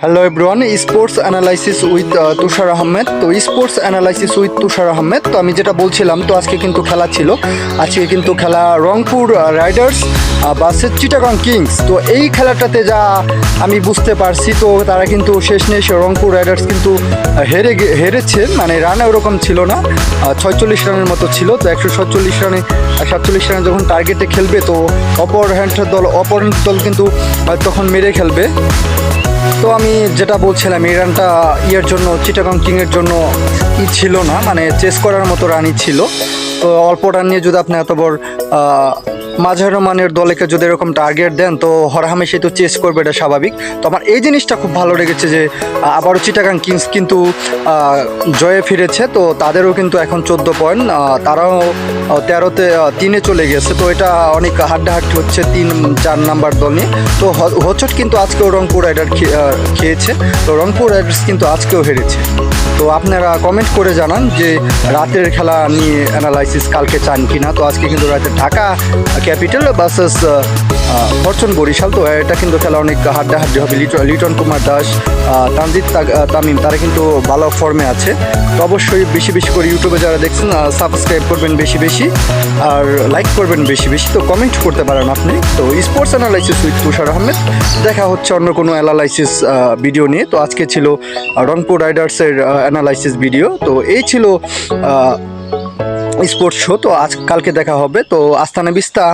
Hello everyone, sports analysis with Tushar Ahmed. তো sports analysis with Tushar Ahmed. তো আমি যেটা বলছিলাম, তো আজকে কিন্তু খেলা ছিল। আজকে কিন্তু খেলা Rangpur Riders versus Chittagong Kings. তো এই খেলাটাতে যা আমি বুঝতে পারছি, তো তারা কিন্তু শেষমেশ রংপুর রাইডার্স কিন্তু হেরেছে, মানে রানে ওরকম ছিল না, 46 রানের মতো ছিল। তো 147 রানে 47 রানে যখন টার্গেটে খেলবে, তো অপোনেন্ট দল কিন্তু তখন মেরে খেলবে। তো আমি যেটা বলছিলাম, এই রানটা জন্য চিটাগং কিংয়ের জন্য ছিল না, মানে চেস করার মতো রানই ছিল। তো অল্প রান নিয়ে যদি আপনি এত বড় মাঝারি মানের দলকে যদি এরকম টার্গেট দেন, তো হরহামেশাই তো চেস করবে, এটা স্বাভাবিক। তো আমার এই জিনিসটা খুব ভালো লেগেছে যে আবারও চিটাগং কিংস কিন্তু জয়ে ফিরেছে। তো তাদেরও কিন্তু এখন 14 পয়েন্ট, তারাও 13-তে 3-এ চলে গেছে। তো এটা অনেক হাড্ডাহাড্ডি হচ্ছে 3-4 নাম্বার দল নিয়ে। তো হোঁচট কিন্তু আজকেও রংপুর রাইডার খেয়েছে। তো রংপুর রাইডার্স কিন্তু আজকেও হেরেছে। তো আপনারা কমেন্ট করে জানান যে রাতের খেলা নিয়ে অ্যানালাইসিস কালকে চান কি না। তো আজকে কিন্তু রাতে Dhaka Capital versus Fortune Barishal. তো এটা কিন্তু খেলা অনেক হাড্ডাহাড্ডি হবে। লিটন কুমার দাস, তানজিদ তামিম, তারা কিন্তু ভালো ফর্মে আছে। তো অবশ্যই বেশি বেশি করে ইউটিউবে যারা দেখছেন সাবস্ক্রাইব করবেন বেশি বেশি, আর লাইক করবেন বেশি বেশি। তো কমেন্ট করতে পারেন আপনি। তো sports analysis with Tushar Ahmed, দেখা হচ্ছে অন্য কোনো অ্যানালাইসিস ভিডিও নিয়ে। তো আজকে ছিল রংপুর রাইডার্সের অ্যানালাইসিস ভিডিও। তো এই ছিল স্পোর্টস শো। তো কালকে দেখা হবে। তো আস্তানা বিস্তা।